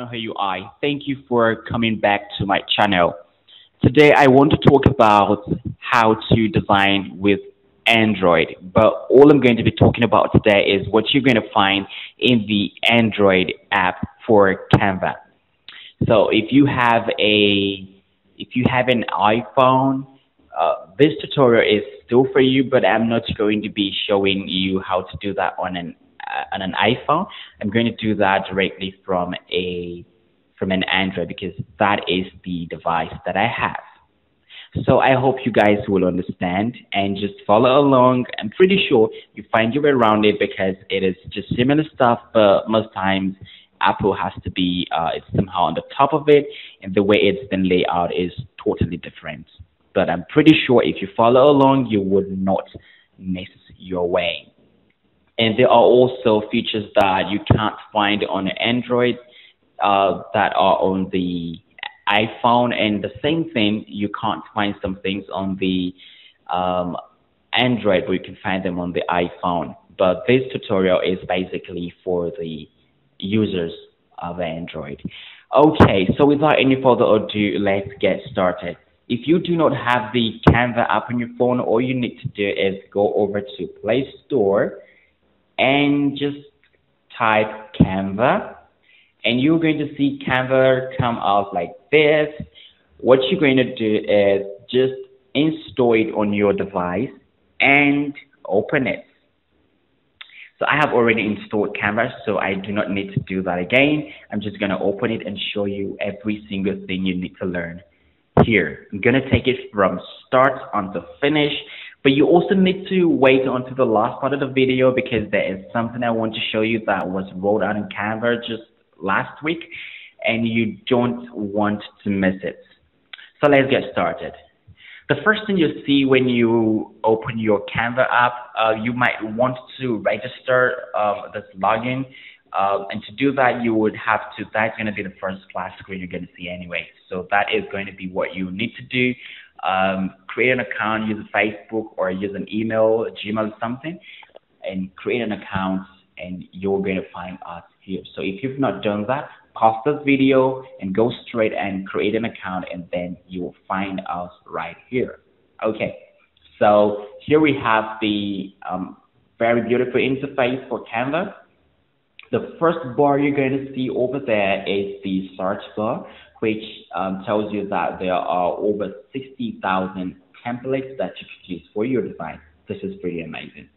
know who you are. Thank you for coming back to my channel. Today I want to talk about how to design with Android, but all I'm going to be talking about today is what you're going to find in the Android app for Canva. So if you have an iPhone, this tutorial is still for you, but I'm not going to be showing you how to do that on an iPhone. I'm going to do that directly from an Android because that is the device that I have. So I hope you guys will understand and just follow along. I'm pretty sure you find your way around it because it is just similar stuff, but most times Apple has to be it's somehow on the top of it, and the way it's been laid out is totally different. But I'm pretty sure if you follow along, you would not miss your way. And there are also features that you can't find on Android that are on the iPhone, and the same thing, you can't find some things on the Android, but you can find them on the iPhone. But this tutorial is basically for the users of Android. Okay, so without any further ado, let's get started. If you do not have the Canva app on your phone, all you need to do is go over to Play Store and just type Canva, and you're going to see Canva come out like this. What you're going to do is just install it on your device and open it. So I have already installed Canva, so I do not need to do that again. I'm just going to open it and show you every single thing you need to learn here. I'm going to take it from start until finish, but you also need to wait until the last part of the video because there is something I want to show you that was rolled out in Canva just last week, and you don't want to miss it. So let's get started. The first thing you see when you open your Canva app, you might want to register this login. And to do that, you would have to, that's going to be the first splash screen you're going to see anyway. So that is going to be what you need to do. Create an account, use Facebook or use an email, Gmail, something, and create an account, and you're going to find us here. So if you've not done that, pause this video and go straight and create an account, and then you will find us right here. Okay, so here we have the very beautiful interface for Canva. The first bar you're going to see over there is the search bar, which tells you that there are over 60,000 templates that you could use for your design. This is pretty amazing.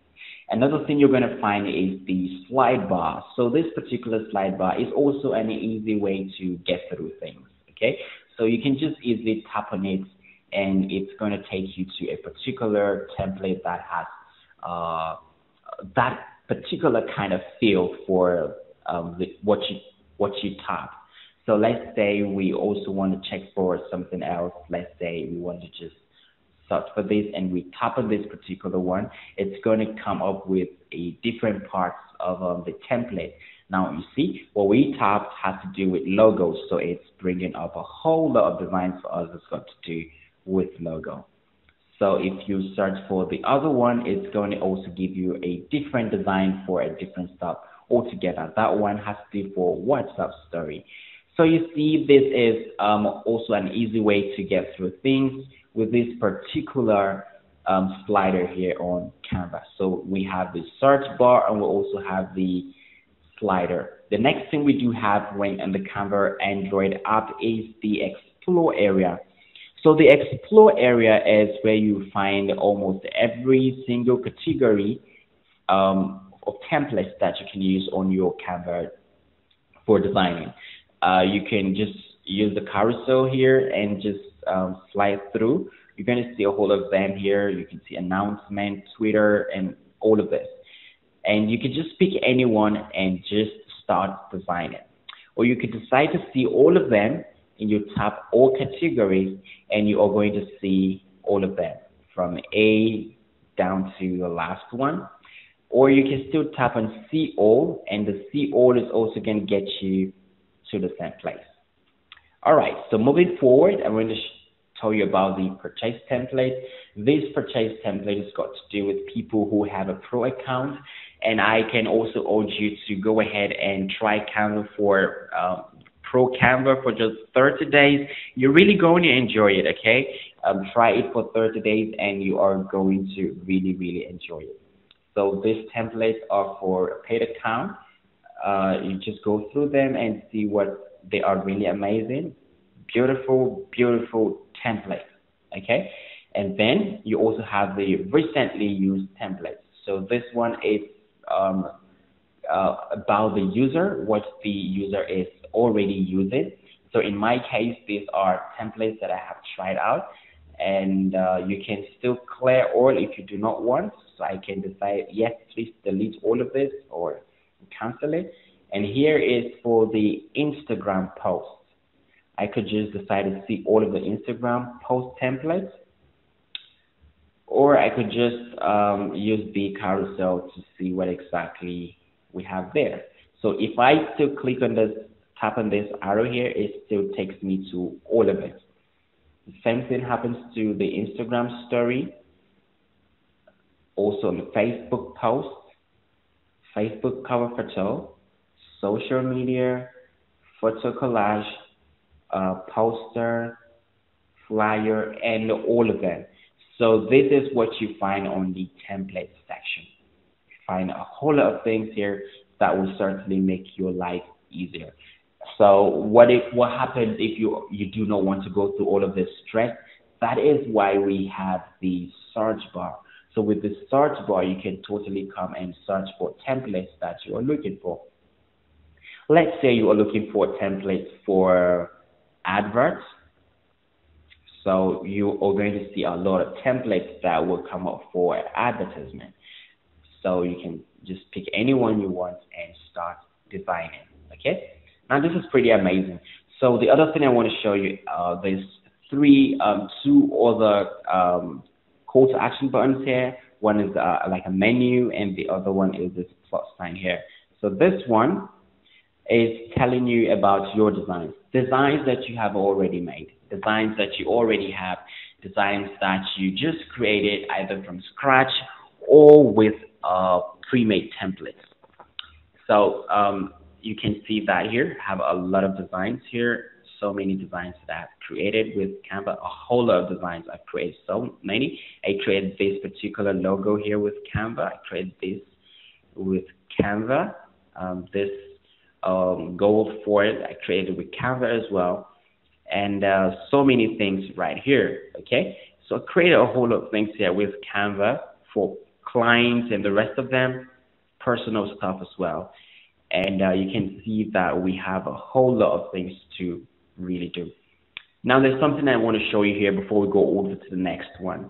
Another thing you're going to find is the slide bar. So this particular slide bar is also an easy way to get through things. Okay, so you can just easily tap on it, and it's going to take you to a particular template that has that particular kind of feel for what you tap. So let's say we also want to check for something else. Let's say we want to just search for this, and we tap on this particular one. It's going to come up with a different parts of the template. Now you see what we tapped has to do with logos, so it's bringing up a whole lot of designs for us that's got to do with logo. So if you search for the other one, it's going to also give you a different design for a different stuff altogether. That one has to do for WhatsApp story. So you see, this is also an easy way to get through things with this particular slider here on Canva. So we have the search bar, and we also have the slider. The next thing we do have when in the Canva Android app is the Explore area. So the Explore area is where you find almost every single category of templates that you can use on your Canva for designing. You can just use the carousel here and just slide through. You're going to see a whole of them here. You can see announcement, Twitter, and all of this. And you can just pick any one and just start designing. Or you could decide to see all of them, and you tap all categories, and you are going to see all of them from A down to the last one. Or you can still tap on see all, and the see all is also going to get you to the same place. All right, so moving forward, I'm going to tell you about the purchase template. This purchase template has got to do with people who have a pro account, and I can also urge you to go ahead and try Canva for Pro Canva for just 30 days. You're really going to enjoy it, okay? Try it for 30 days and you are going to really, really enjoy it. So these templates are for a paid account. You just go through them and see what they are really amazing. Beautiful, beautiful templates, okay? And then you also have the recently used templates. So this one is about the user, what the user is already using. So in my case, these are templates that I have tried out, and you can still clear all if you do not want. So I can decide, yes, please delete all of this or cancel it. And here is for the Instagram posts. I could just decide to see all of the Instagram post templates, or I could just use the carousel to see what exactly we have there. So if I still click on this, tap on this arrow here, it still takes me to all of it. The same thing happens to the Instagram story, also on the Facebook post, Facebook cover photo, social media, photo collage, poster, flyer, and all of them. So this is what you find on the template section. You find a whole lot of things here that will certainly make your life easier. So what happens if you do not want to go through all of this stress? That is why we have the search bar. So with the search bar, you can totally come and search for templates that you are looking for. Let's say you are looking for templates for adverts. So you are going to see a lot of templates that will come up for advertisement. So you can just pick any one you want and start designing. Okay. Now this is pretty amazing. So the other thing I want to show you, there's two other call to action buttons here. One is like a menu, and the other one is this plus sign here. So this one is telling you about your designs that you have already made, designs that you already have, designs that you just created either from scratch or with pre-made templates. So you can see that here, have a lot of designs here, so many designs that I've created with Canva, a whole lot of designs I've created, so many. I created this particular logo here with Canva, I created this with Canva, this gold for it, I created with Canva as well, and so many things right here, okay? So I created a whole lot of things here with Canva for clients and the rest of them, personal stuff as well. And you can see that we have a whole lot of things to really do. Now there's something I want to show you here before we go over to the next one.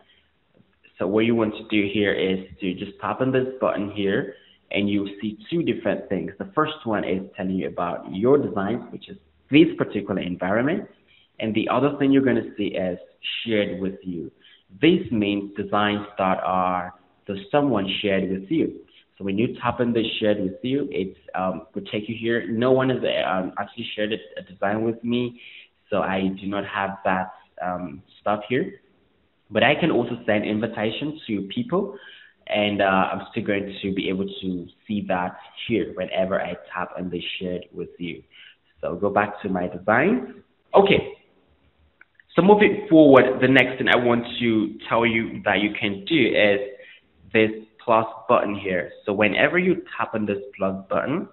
So what you want to do here is to just tap on this button here, and you'll see two different things. The first one is telling you about your designs, which is this particular environment. And the other thing you're going to see is shared with you. This means designs that are someone shared with you. So when you tap on the shared with you, it will take you here. No one has actually shared a design with me, so I do not have that stuff here. But I can also send invitations to people, and I'm still going to be able to see that here whenever I tap on the shared with you. So go back to my designs. Okay. So moving forward, the next thing I want to tell you that you can do is this plus button here. So whenever you tap on this plus button,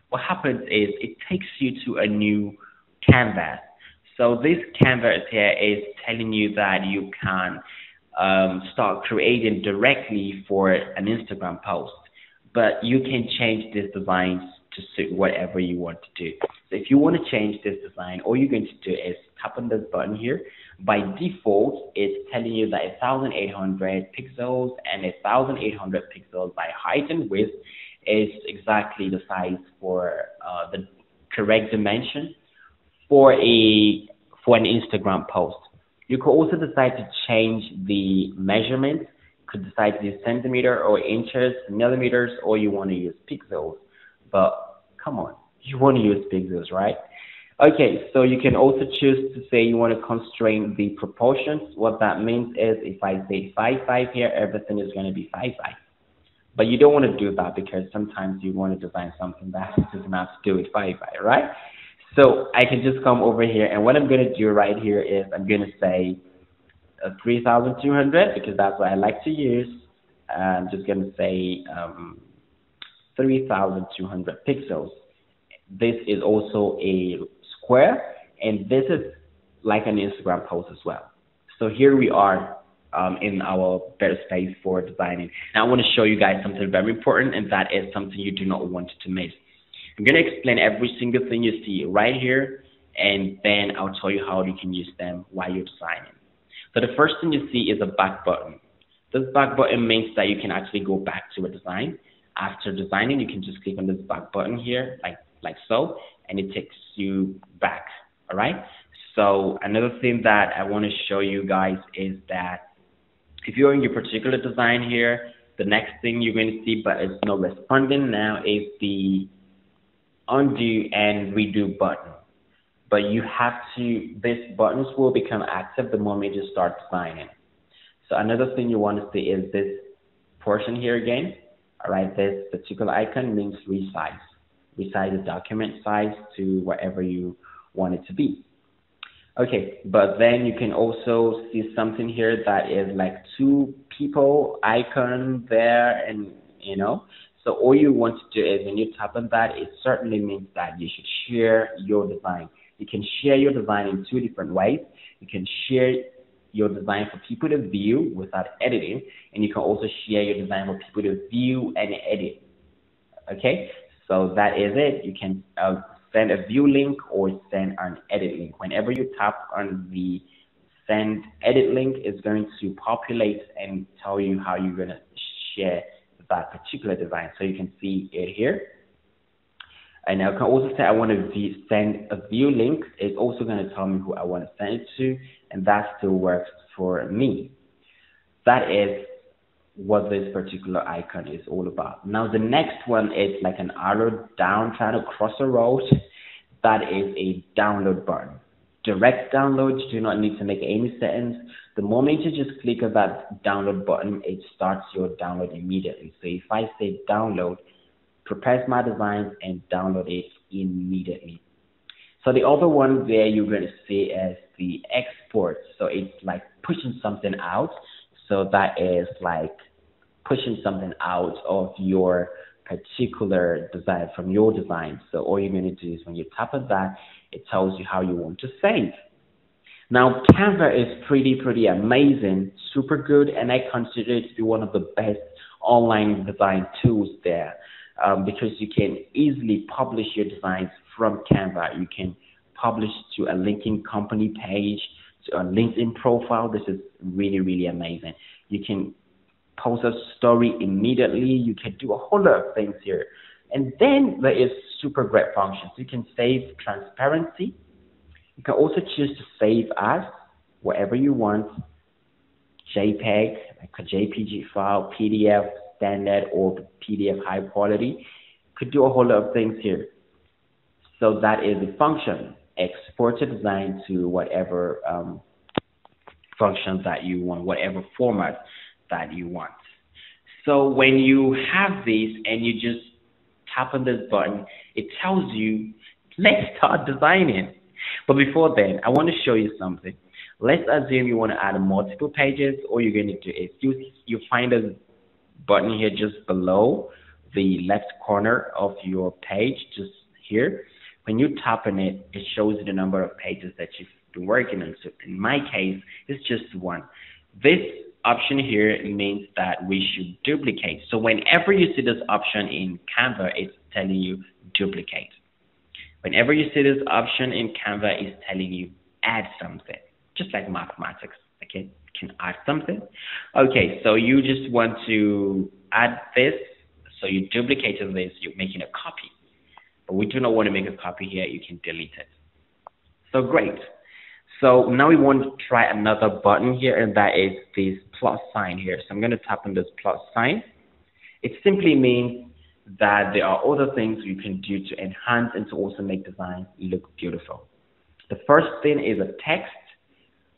what happens is it takes you to a new canvas. So this canvas here is telling you that you can start creating directly for an Instagram post, but you can change these designs to suit whatever you want to do. So if you want to change this design, all you're going to do is tap on this button here. By default, it's telling you that 1,800 pixels and 1,800 pixels by height and width is exactly the size for the correct dimension for an Instagram post. You could also decide to change the measurement. You could decide to use centimeter or inches, millimeters, or you want to use pixels. But come on, you want to use pixels, right? Okay, so you can also choose to say you want to constrain the proportions. What that means is if I say 5:5 here, everything is going to be 5:5. But you don't want to do that because sometimes you want to design something that doesn't have to do with 5:5, right? So I can just come over here, and what I'm going to do right here is I'm going to say 3200 because that's what I like to use. I'm just going to say 3200 pixels. This is also a square, and this is like an Instagram post as well. So here we are in our better space for designing. Now I want to show you guys something very important, and that is something you do not want to miss. I'm going to explain every single thing you see right here, and then I'll tell you how you can use them while you're designing. So the first thing you see is a back button. This back button means that you can actually go back to a design. After designing, you can just click on this back button here, like so, and it takes you back. All right. So another thing that I want to show you guys is that if you're in your particular design here, the next thing you're going to see, but it's not responding now, is the undo and redo button. But you have to, these buttons will become active the moment you start designing. So another thing you want to see is this portion here again. All right, this particular icon means resize. Resize the document size to whatever you want it to be. Okay, but then you can also see something here that is like two people icon there, and you know. So all you want to do is when you tap on that, it certainly means that you should share your design. You can share your design in two different ways. You can share your design for people to view without editing, and you can also share your design for people to view and edit. Okay, so that is it. You can send a view link or send an edit link. Whenever you tap on the send edit link, it's going to populate and tell you how you're going to share that particular design. So you can see it here. And I can also say I want to send a view link. It's also going to tell me who I want to send it to, and that still works for me. That is what this particular icon is all about. Now the next one is like an arrow down trying to cross a road. That is a download button. Direct download, you do not need to make any settings. The moment you just click on that download button, it starts your download immediately. So if I say download, prepare my designs and download it immediately. So the other one there you're going to see is the export. So it's like pushing something out. So that is like pushing something out of your particular design, from your design. So all you're going to do is when you tap on that, it tells you how you want to save. Now Canva is pretty amazing, super good, and I consider it to be one of the best online design tools there, because you can easily publish your designs from Canva. You can publish to a LinkedIn company page, to a LinkedIn profile. This is really amazing. You can post a story immediately. You can do a whole lot of things here. And then there is super great functions. You can save transparency. You can also choose to save as whatever you want, JPEG, like a JPG file, PDF, standard, or PDF high quality. You could do a whole lot of things here. So that is the function. Export your design to whatever functions that you want, whatever format that you want. So when you have these and you just tap on this button, it tells you, let's start designing. But before then, I want to show you something. Let's assume you want to add multiple pages. All you're going to do is you find a button here just below the left corner of your page, just here. When you tap on it, it shows you the number of pages that you've been working on. So in my case, it's just one. This option here means that we should duplicate. So whenever you see this option in Canva, it's telling you duplicate. Whenever you see this option in Canva, it's telling you add something, just like mathematics. Okay, you can add something. Okay, so you just want to add this. So you duplicated this, you're making a copy. But we do not want to make a copy here. You can delete it. So great. So now we want to try another button here, and that is this plus sign here. So I'm going to tap on this plus sign. It simply means that there are other things you can do to enhance and to also make designs look beautiful. The first thing is a text.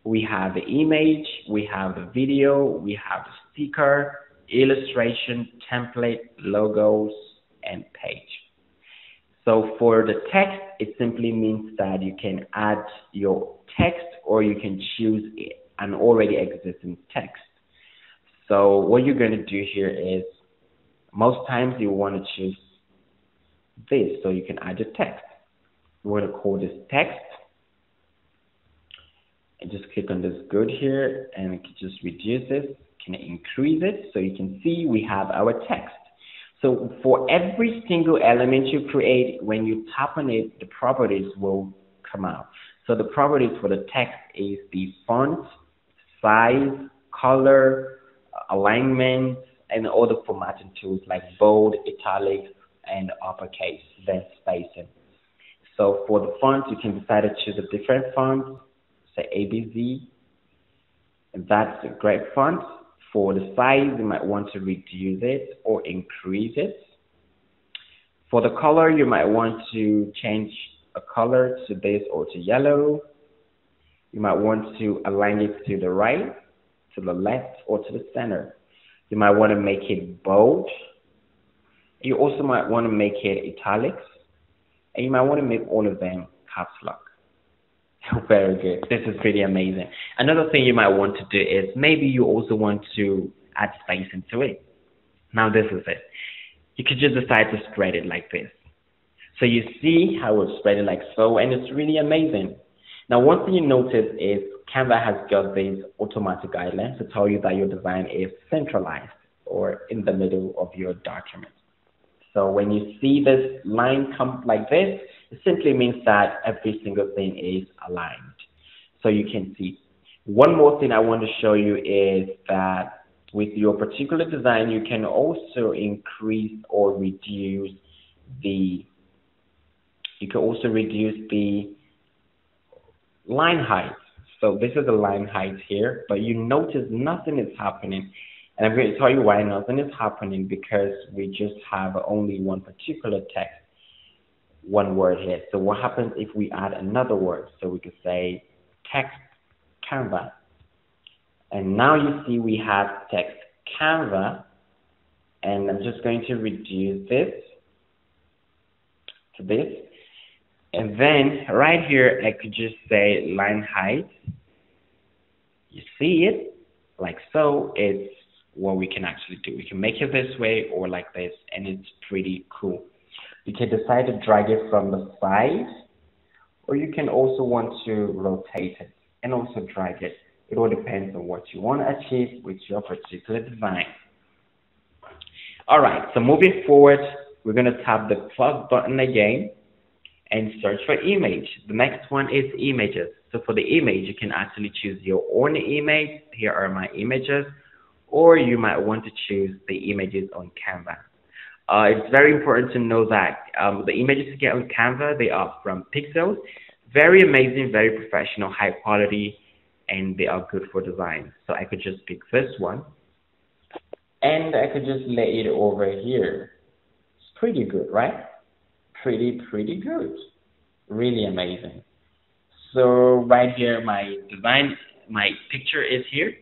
We have the image, we have the video, we have the sticker, illustration, template, logos, and page. So for the text, it simply means that you can add your text or you can choose an already existing text. So what you're going to do here is most times you want to choose this so you can add your text. We're going to call this text and just click on this good here and just reduce it, can increase it so you can see we have our text. So for every single element you create, when you tap on it, the properties will come out. So the properties for the text is the font, size, color, alignment, and all the formatting tools like bold, italics, and uppercase, then spacing. So for the font, you can decide to choose a different font, say ABC, and that's a great font. For the size, you might want to reduce it or increase it. For the color, you might want to change a color to this or to yellow. You might want to align it to the right, to the left, or to the center. You might want to make it bold. You also might want to make it italics. And you might want to make all of them caps lock. Very good. This is pretty amazing. Another thing you might want to do is maybe you also want to add space into it. Now this is it. You could just decide to spread it like this. So you see how it's spread it like so, and it's really amazing. Now one thing you notice is Canva has got these automatic guidelines to tell you that your design is centralized or in the middle of your document. So when you see this line come like this, it simply means that every single thing is aligned. So you can see. One more thing I want to show you is that with your particular design, you can also increase or reduce the, line height. So this is the line height here, but you notice nothing is happening. And I'm going to tell you why nothing is happening, because we just have only one particular text, one word here. So what happens if we add another word? So we could say text Canva. And now you see we have text Canva. And I'm just going to reduce this to this. And then right here, I could just say line height. You see it like so. It's what we can actually do. We can make it this way or like this, and it's pretty cool. You can decide to drag it from the side, or you can also want to rotate it and also drag it. It all depends on what you want to achieve with your particular design. All right, so moving forward, we're going to tap the plus button again and search for image. The next one is images. So for the image, you can actually choose your own image. Here are my images. Or you might want to choose the images on Canva. It's very important to know that the images you get on Canva, they are from Pixels. Very amazing, very professional, high quality, and they are good for design. So I could just pick this one, and I could just lay it over here. It's pretty good, right? Pretty good. Really amazing. So right here, my design, my picture is here.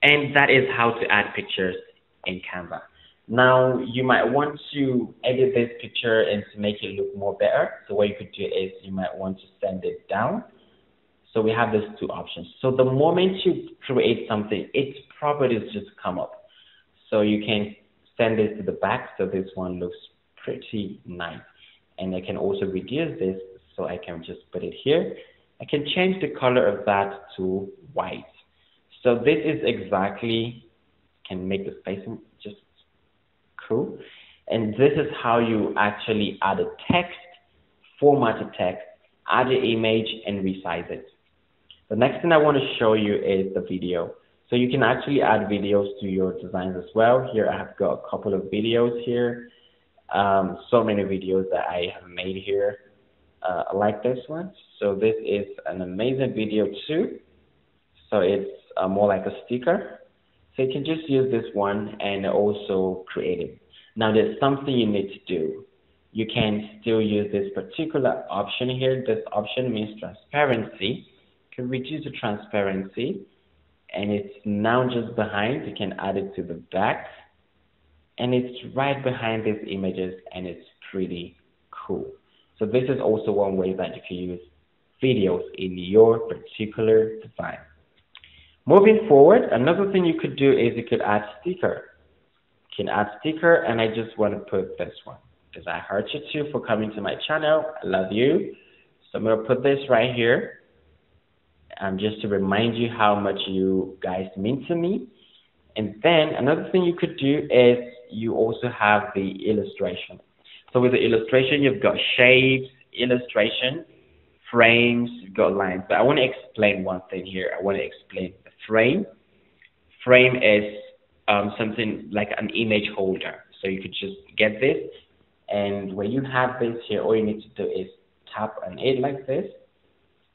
And that is how to add pictures in Canva. Now, you might want to edit this picture and to make it look more better. So what you could do is you might want to send it down. So we have these two options. So the moment you create something, its properties just come up. So you can send it to the back. So this one looks pretty nice. And I can also reduce this. So I can just put it here. I can change the color of that to white. So this is exactly, can make the spacing just cool. And this is how you actually add a text, format a text, add an image, and resize it. The next thing I want to show you is the video. So you can actually add videos to your designs as well. Here I have got a couple of videos here. So many videos that I have made here. I like this one. So this is an amazing video too. So it's more like a sticker. So you can just use this one and also create it. Now there's something you need to do. You can still use this particular option here. This option means transparency. You can reduce the transparency, and it's now just behind. You can add it to the back, and it's right behind these images, and it's pretty cool. So this is also one way that you can use videos in your particular design. Moving forward, another thing you could do is you could add sticker. You can add sticker, and I just want to put this one because I heard you too for coming to my channel. I love you. So I'm going to put this right here, just to remind you how much you guys mean to me. And then another thing you could do is you also have the illustration. So with the illustration, you've got shapes, illustration, frames, you've got lines. But I want to explain one thing here. I want to explain the frame. Frame is something like an image holder. So you could just get this, and when you have this here, all you need to do is tap on it like this,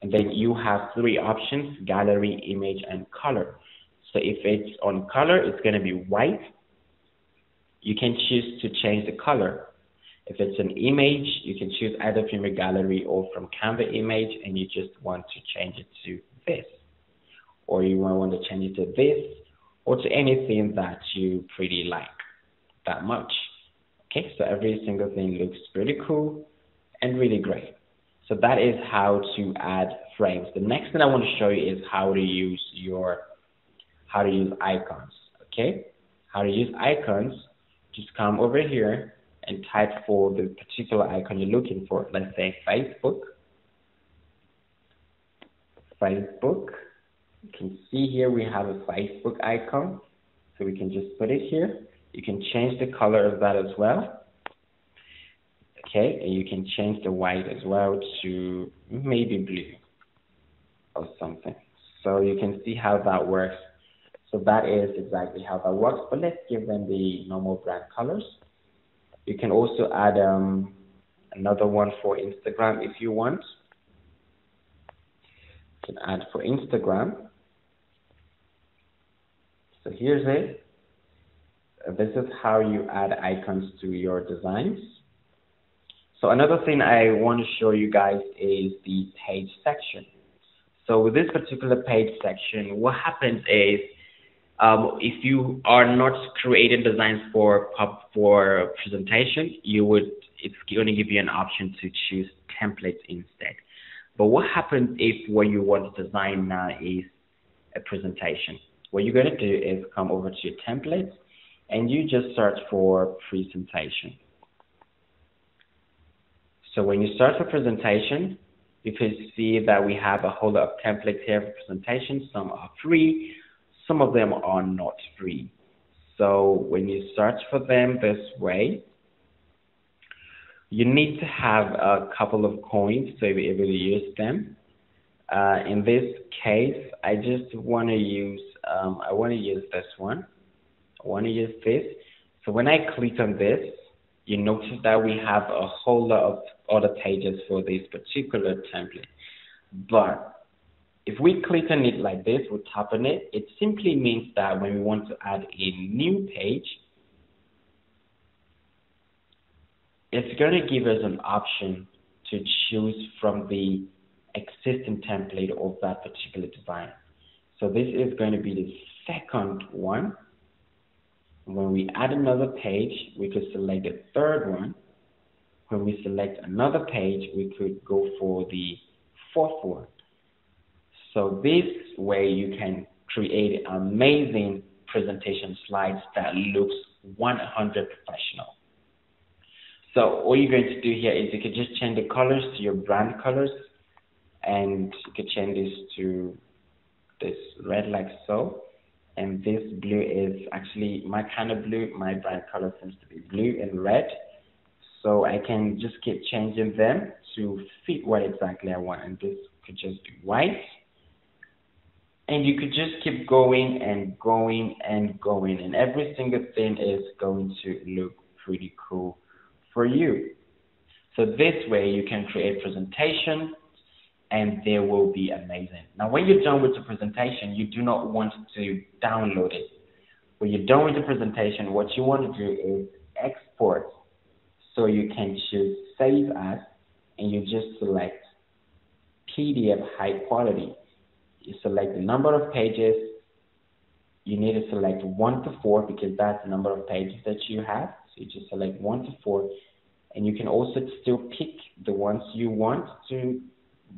and then you have three options: gallery, image, and color. So if it's on color, it's going to be white. You can choose to change the color. If it's an image, you can choose either from your gallery or from Canva image, and you just want to change it to this, or you want to change it to this, or to anything that you pretty like that much. Okay, so every single thing looks pretty cool and really great. So that is how to add frames. The next thing I want to show you is how to use icons. Okay, how to use icons. Just come over here and type for the particular icon you're looking for. Let's say Facebook. You can see here we have a Facebook icon, so we can just put it here. You can change the color of that as well. Okay, and you can change the white as well to maybe blue or something. So you can see how that works. So that is exactly how that works, but let's give them the normal brand colors. You can also add another one for Instagram if you want. You can add for Instagram. So here's it. This is how you add icons to your designs. So another thing I want to show you guys is the page section. So with this particular page section, what happens is if you are not creating designs for presentation, it's going to give you an option to choose templates instead. But what happens if what you want to design now is a presentation? What you're going to do is come over to your templates, and you just search for presentation. So when you search for presentation, you can see that we have a whole lot of templates here for presentation. Some are free, some of them are not free. So when you search for them this way, you need to have a couple of coins to be able to use them. In this case, I just want to use this one. I want to use this. So when I click on this, you notice that we have a whole lot of other pages for this particular template. But if we click on it like this, we tap on it, it simply means that when we want to add a new page, it's going to give us an option to choose from the existing template of that particular design. So this is going to be the second one. When we add another page, we could select the third one. When we select another page, we could go for the fourth one. So this way you can create amazing presentation slides that looks 100 professional. So all you're going to do here is you could just change the colors to your brand colors, and you could change this to this red like so. And this blue is actually my kind of blue. My brand color seems to be blue and red. So I can just keep changing them to fit what exactly I want. And this could just be white. And you could just keep going and going and going. And every single thing is going to look pretty cool for you. So this way you can create presentation, and they will be amazing. Now, when you're done with the presentation, you do not want to download it. When you're done with the presentation, what you want to do is export. So you can choose Save As, and you just select PDF high quality. You select the number of pages, you need to select 1 to 4 because that's the number of pages that you have. So you just select 1 to 4, and you can also still pick the ones you want to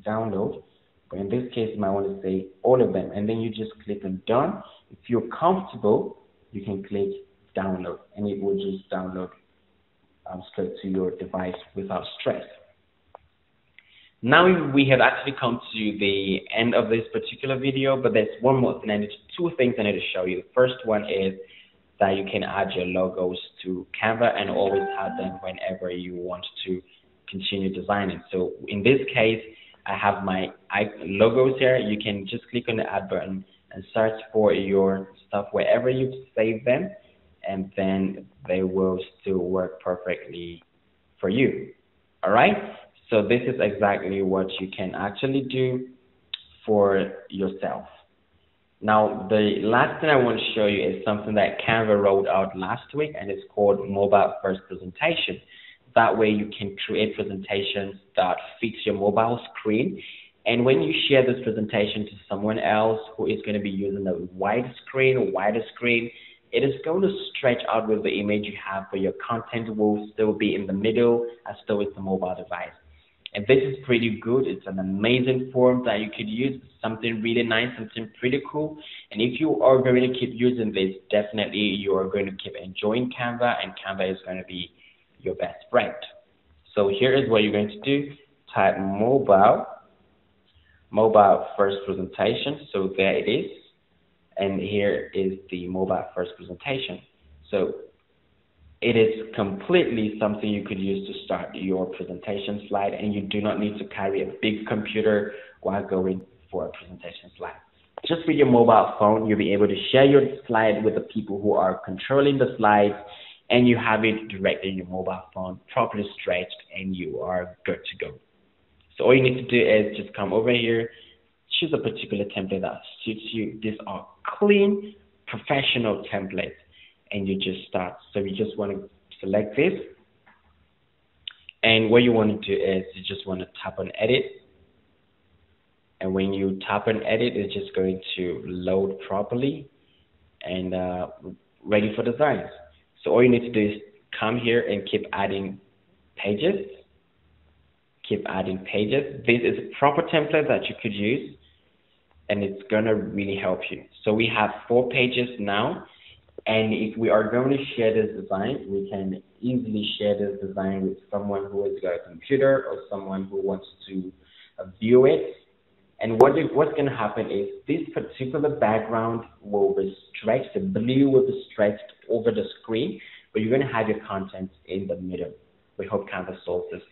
download. But in this case, you might want to say all of them, and then you just click on done. If you're comfortable, you can click download, and it will just download straight to your device without stress. Now we have actually come to the end of this particular video, but there's one more thing. Two things I need to show you. The first one is that you can add your logos to Canva and always have them whenever you want to continue designing. So in this case, I have my logos here. You can just click on the add button and search for your stuff wherever you save them, and then they will still work perfectly for you. All right? So this is exactly what you can actually do for yourself. Now, the last thing I want to show you is something that Canva rolled out last week, and it's called Mobile First Presentation. That way you can create presentations that fit your mobile screen. And when you share this presentation to someone else who is going to be using a wider screen, it is going to stretch out with the image you have, but your content will still be in the middle as though it's a mobile device. And this is pretty good. It's an amazing form that you could use, something really nice, something pretty cool. And if you are going to keep using this, definitely you are going to keep enjoying Canva, and Canva is going to be your best friend. So here is what you're going to do. Type mobile first presentation. So there it is. And here is the mobile first presentation. So it is completely something you could use to start your presentation slide, and you do not need to carry a big computer while going for a presentation slide. Just with your mobile phone, you'll be able to share your slide with the people who are controlling the slides, and you have it directly in your mobile phone, properly stretched, and you are good to go. So all you need to do is just come over here, choose a particular template that suits you. These are clean, professional templates. And you just start. So you just want to select this, and what you want to do is you just want to tap on edit, and when you tap on edit, it's just going to load properly and ready for designs. So all you need to do is come here and keep adding pages. This is a proper template that you could use, and it's gonna really help you. So we have 4 pages now. And if we are going to share this design, we can easily share this design with someone who has got a computer or someone who wants to view it. And what's going to happen is this particular background will be stretched, the blue will be stretched over the screen, but you're going to have your content in the middle. We hope Canva solves this.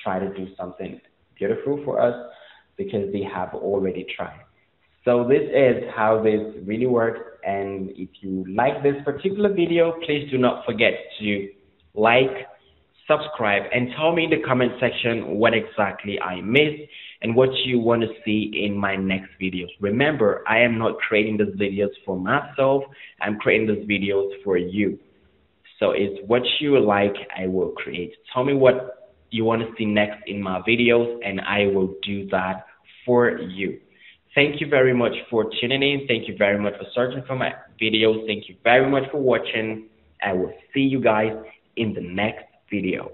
Try to do something beautiful for us because they have already tried. So this is how this really works, and if you like this particular video, please do not forget to like, subscribe, and tell me in the comment section what exactly I missed and what you want to see in my next videos. Remember, I am not creating these videos for myself, I'm creating these videos for you. So it's what you like, I will create. Tell me what you want to see next in my videos, and I will do that for you. Thank you very much for tuning in. Thank you very much for searching for my videos. Thank you very much for watching. I will see you guys in the next video.